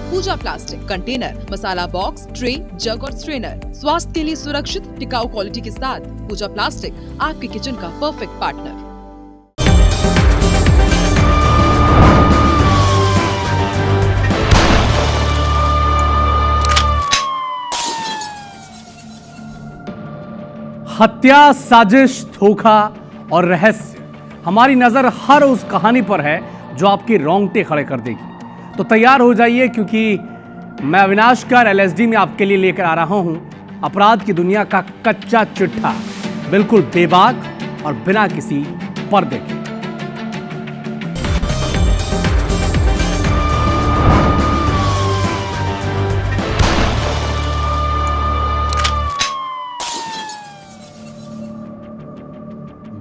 पूजा plastic container, मसाला box, tray, जग और strainer. स्वास्थ्य के लिए सुरक्षित टिकाऊ क्वालिटी के साथ पूजा प्लास्टिक आपके किचन का परफेक्ट पार्टनर। हत्या, साजिश, धोखा और रहस्य, हमारी नजर हर उस कहानी पर है जो आपके रोंगटे खड़े कर देगी। तो तैयार हो जाइए, क्योंकि मैं अविनाश कर LSD में आपके लिए लेकर आ रहा हूं अपराध की दुनिया का कच्चा चिट्ठा, बिल्कुल बेबाक और बिना किसी पर्दे के।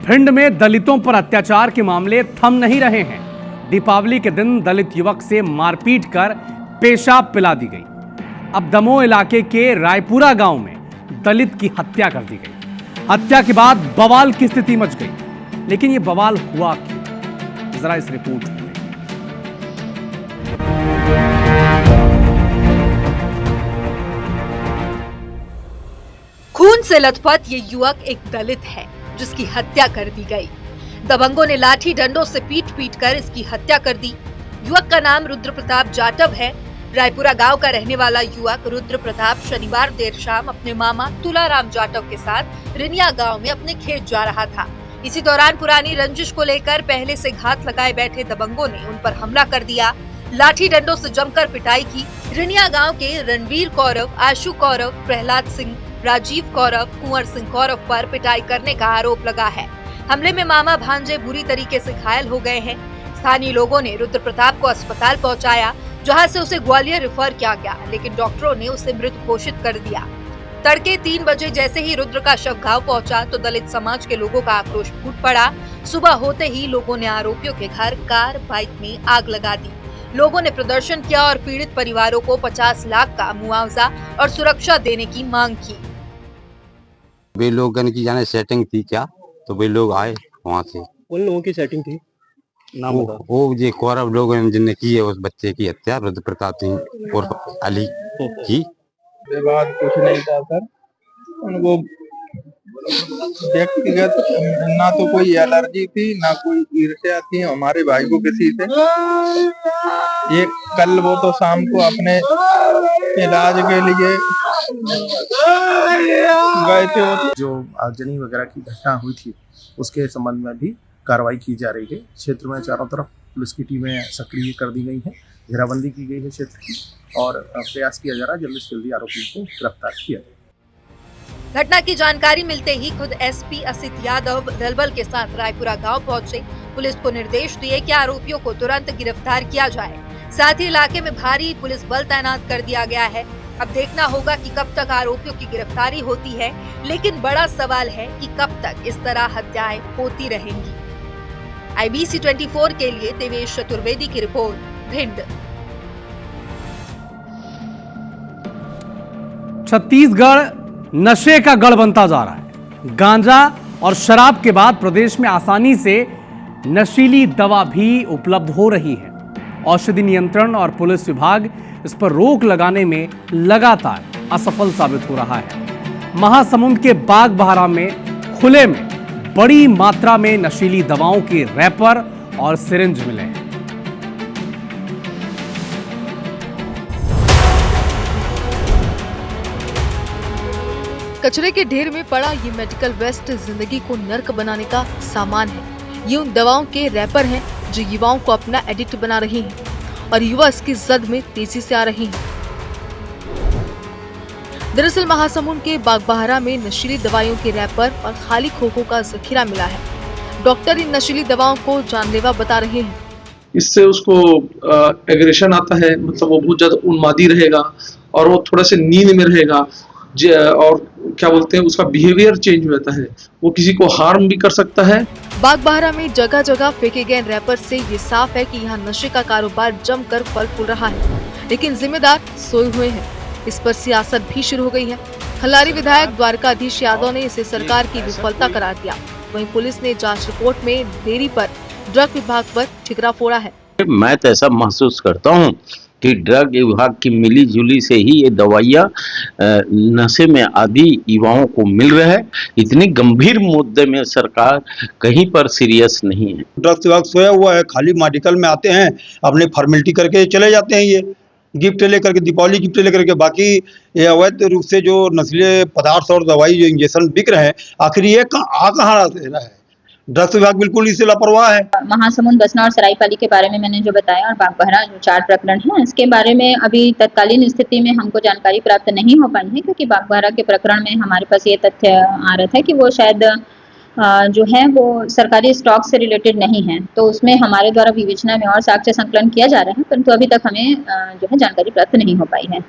भिंड में दलितों पर अत्याचार के मामले थम नहीं रहे हैं। दीपावली के दिन दलित युवक से मारपीट कर पेशाब पिला दी गई। अब दमोह इलाके के रायपुरा गांव में दलित की हत्या कर दी गई। हत्या के बाद बवाल की स्थिति मच गई, लेकिन यह बवाल हुआ क्यों, जरा इस रिपोर्ट में। खून से लथपथ ये युवक एक दलित है जिसकी हत्या कर दी गई। दबंगों ने लाठी डंडों से पीट पीट कर इसकी हत्या कर दी। युवक का नाम रुद्र प्रताप जाटव है। रायपुरा गांव का रहने वाला युवक रुद्र प्रताप शनिवार देर शाम अपने मामा तुलाराम जाटव के साथ रिनिया गांव में अपने खेत जा रहा था। इसी दौरान पुरानी रंजिश को लेकर पहले से घात लगाए बैठे दबंगों ने उन पर हमला कर दिया। लाठी डंडों से जमकर पिटाई की। रिनिया गांव के रणवीर कौरव, आशु कौरव, प्रहलाद सिंह, राजीव कौरव, कुंवर सिंह कौरव पर पिटाई करने का आरोप लगा है। हमले में मामा भांजे बुरी तरीके से घायल हो गए हैं। स्थानीय लोगों ने रुद्र प्रताप को अस्पताल पहुंचाया, जहां से उसे ग्वालियर रेफर किया गया, लेकिन डॉक्टरों ने उसे मृत घोषित कर दिया। तड़के 3 बजे जैसे ही रुद्र का शव गांव पहुंचा तो दलित समाज के लोगों का आक्रोश फूट पड़ा। सुबह होते ही लोगों ने आरोपियों के घर, कार, बाइक में आग लगा दी। लोगों ने प्रदर्शन किया और पीड़ित परिवारों को 50 लाख का मुआवजा और सुरक्षा देने की मांग की। वे लोगों की जाने सेटिंग थी क्या, तो वे लोग आए वहाँ से। उन लोगों की सेटिंग थी, नाम बताओ। वो ये कौरव लोग हैं जिनने की है उस बच्चे की हत्या, रुद्र प्रताप सिंह और अली की। बात कुछ नहीं था सर, उनको व्यक्तिगत ना तो कोई एलर्जी थी ना कोई ईर्ष्या थी हमारे भाई को किसी से। ये कल वो तो शाम को अपने इलाज के लिए गए थे। जो आगजनी वगैरह की घटना हुई थी उसके संबंध में भी कार्रवाई की जा रही है। क्षेत्र में चारों तरफ पुलिस की टीमें सक्रिय कर दी गई हैं, घेराबंदी की गई है क्षेत्र की और प्रयास किया जा रहा है जल्दी से जल्दी आरोपियों को गिरफ्तार किया जाए। घटना की जानकारी मिलते ही खुद SP असित यादव दलबल के साथ रायपुरा गांव पहुंचे। पुलिस को निर्देश दिए कि आरोपियों को तुरंत गिरफ्तार किया जाए। साथ ही इलाके में भारी पुलिस बल तैनात कर दिया गया है। अब देखना होगा कि कब तक आरोपियों की गिरफ्तारी होती है, लेकिन बड़ा सवाल है कि कब तक इस तरह हत्याएं होती रहेंगी। IBC 24 के लिए देवेश चतुर्वेदी की रिपोर्ट, भिंड। छत्तीसगढ़ नशे का गढ़ बनता जा रहा है। गांजा और शराब के बाद प्रदेश में आसानी से नशीली दवा भी उपलब्ध हो रही है। औषधि नियंत्रण और पुलिस विभाग इस पर रोक लगाने में लगातार असफल साबित हो रहा है। महासमुंद के बागबाहरा में खुले में बड़ी मात्रा में नशीली दवाओं के रैपर और सिरिंज मिले हैं। कचरे के ढेर में पड़ा ये मेडिकल वेस्ट जिंदगी को नर्क बनाने का सामान है। ये उन दवाओं के रैपर हैं जो युवाओं को अपना एडिक्ट बना रही हैं और युवा इसकी जद में तेजी से आ रहे हैं। दरअसल महासमुंद के बागबाहरा में नशीली दवाइयों के रैपर और खाली खोखों का जखीरा मिला है। डॉक्टर इन नशीली दवाओं को जानलेवा बता रहे हैं। इससे उसको एग्रेशन आता है, मतलब वो बहुत ज्यादा उन्मादी रहेगा और वो थोड़ा से नींद में रहेगा और क्या बोलते हैं उसका बिहेवियर चेंज होता है, वो किसी को हार्म भी कर सकता है। बागबाहरा में जगह जगह फेंके गए रैपर से ये साफ है कि यहाँ नशे का कारोबार जमकर फल फूल रहा है, लेकिन जिम्मेदार सोए हुए हैं। इस पर सियासत भी शुरू हो गई है। खल्लारी विधायक द्वारकाधीश यादव ने इसे सरकार की विफलता करार दिया। वहीं पुलिस ने जांच रिपोर्ट में देरी पर ड्रग विभाग पर ठिकरा फोड़ा है। मैं तो ऐसा महसूस करता हूँ कि ड्रग विभाग की मिली जुली से ही ये दवाइयाँ नशे में आदि युवाओं को मिल रहा है। इतनी गंभीर मुद्दे में सरकार कहीं पर सीरियस नहीं है। ड्रग्स विभाग सोया हुआ है, खाली मेडिकल में आते हैं, अपने फॉर्मेलिटी करके चले जाते हैं। ये गिफ्ट लेकर के, दीपावली गिफ्ट लेकर के, बाकी ये अवैध रूप से जो नशीले पदार्थ और दवाई जो इंजेक्शन बिक रहे हैं, आखिर ये कहाँ रहा है? ड्रग्स विभाग बिल्कुल इससे लापरवाह है। महासमुंद, बसना और सरायपाली के बारे में मैंने जो बताया और बागबहरा जो 4 प्रकरण हैं, इसके बारे में अभी तत्कालीन स्थिति में हमको जानकारी प्राप्त नहीं हो पाई है, क्योंकि बागबहरा के प्रकरण में हमारे पास ये तथ्य आ रहा था कि वो शायद जो है वो सरकारी स्टॉक से रिलेटेड नहीं है, तो उसमें हमारे द्वारा विवेचना में और साक्ष्य संकलन किया जा रहा है, परंतु अभी तक हमें जो है जानकारी प्राप्त नहीं हो पाई है।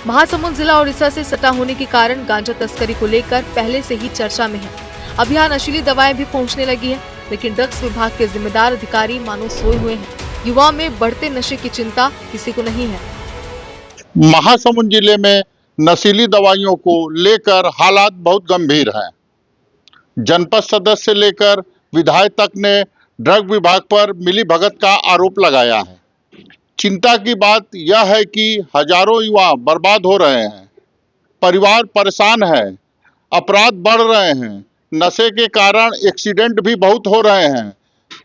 महासमुंद जिला उड़ीसा से सटा होने के कारण गांजा तस्करी को लेकर पहले से ही चर्चा में है। अब यहाँ नशीली दवाएं भी पहुंचने लगी है, लेकिन ड्रग्स विभाग के जिम्मेदार अधिकारी मानो सोए हुए हैं। युवाओं में बढ़ते नशे की चिंता किसी को नहीं है। महासमुंद जिले में नशीली दवाइयों को लेकर हालात बहुत गंभीर हैं। जनपद सदस्य से लेकर विधायक तक ने ड्रग विभाग पर मिलीभगत का आरोप लगाया है। चिंता की बात यह है कि हजारों युवा बर्बाद हो रहे हैं, परिवार परेशान है, अपराध बढ़ रहे हैं, नशे के कारण एक्सीडेंट भी बहुत हो रहे हैं।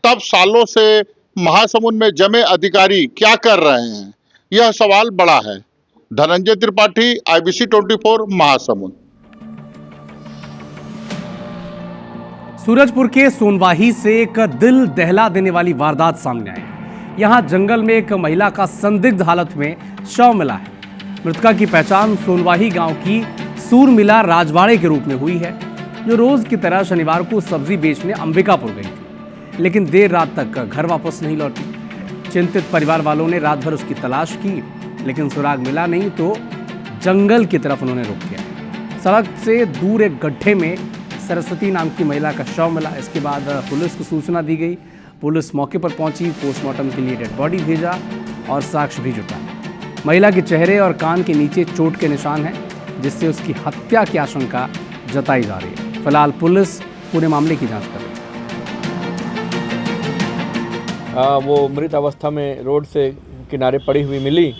तब सालों से महासमुंद में जमे अधिकारी क्या कर रहे हैं, यह सवाल बड़ा है। धनंजय त्रिपाठी, IBC 24 महासमुंद। सूरजपुर के सोनवाही से एक दिल दहला देने वाली वारदात सामने आई। यहां जंगल में एक महिला का संदिग्ध हालत में शव मिला है। मृतका की पहचान सोनवाही गांव की सूरमिला राजवाड़े के रूप में हुई है, जो रोज की तरह शनिवार को सब्जी बेचने अंबिकापुर गई थी, लेकिन देर रात तक घर वापस नहीं लौटी। चिंतित परिवार वालों ने रात भर उसकी तलाश की, लेकिन सुराग मिला नहीं तो जंगल की तरफ उन्होंने रुख किया। सड़क से दूर एक गड्ढे में सरस्वती नाम की महिला का शव मिला। इसके बाद पुलिस को सूचना दी गई। पुलिस मौके पर पहुंची, पोस्टमार्टम के लिए डेड बॉडी भेजा और साक्ष्य भी जुटा। महिला के चेहरे और कान के नीचे चोट के निशान हैं, जिससे उसकी हत्या की आशंका जताई जा रही है। फिलहाल पुलिस पूरे मामले की जांच कर रही है। वो मृत अवस्था में रोड से किनारे पड़ी हुई मिली।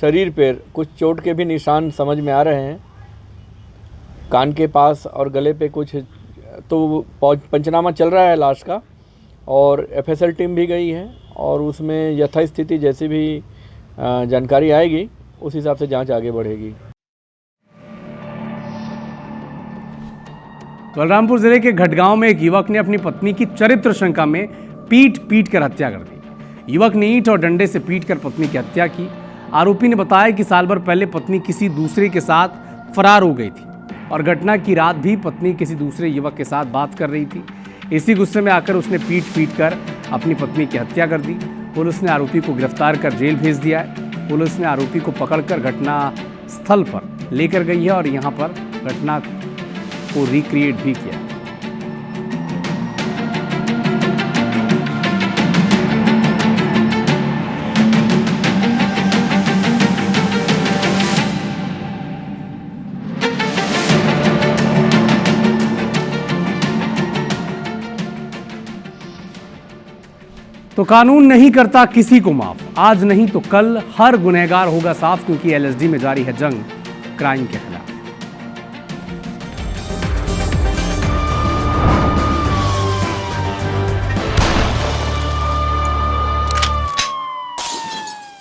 शरीर पर कुछ चोट के भी निशान समझ में आ रहे हैं, कान के पास और गले पे कुछ। तो पंचनामा चल रहा है लाश का, और FSL टीम भी गई है, और उसमें यथास्थिति जैसी भी जानकारी आएगी उस हिसाब से जांच आगे बढ़ेगी। बलरामपुर जिले के घटगांव में एक युवक ने अपनी पत्नी की चरित्र शंका में पीट कर हत्या कर दी। युवक ने ईंट और डंडे से पीटकर पत्नी की हत्या की। आरोपी ने बताया कि साल भर पहले पत्नी किसी दूसरे के साथ फरार हो गई थी और घटना की रात भी पत्नी किसी दूसरे युवक के साथ बात कर रही थी। इसी गुस्से में आकर उसने पीट कर अपनी पत्नी की हत्या कर दी। पुलिस ने आरोपी को गिरफ्तार कर जेल भेज दिया है। पुलिस ने आरोपी को पकड़कर घटना स्थल पर लेकर गई है और यहाँ पर घटना को रिक्रिएट भी किया। तो कानून नहीं करता किसी को माफ। आज नहीं तो कल हर गुनहगार होगा साफ, क्योंकि LSD में जारी है जंग क्राइम के खिलाफ।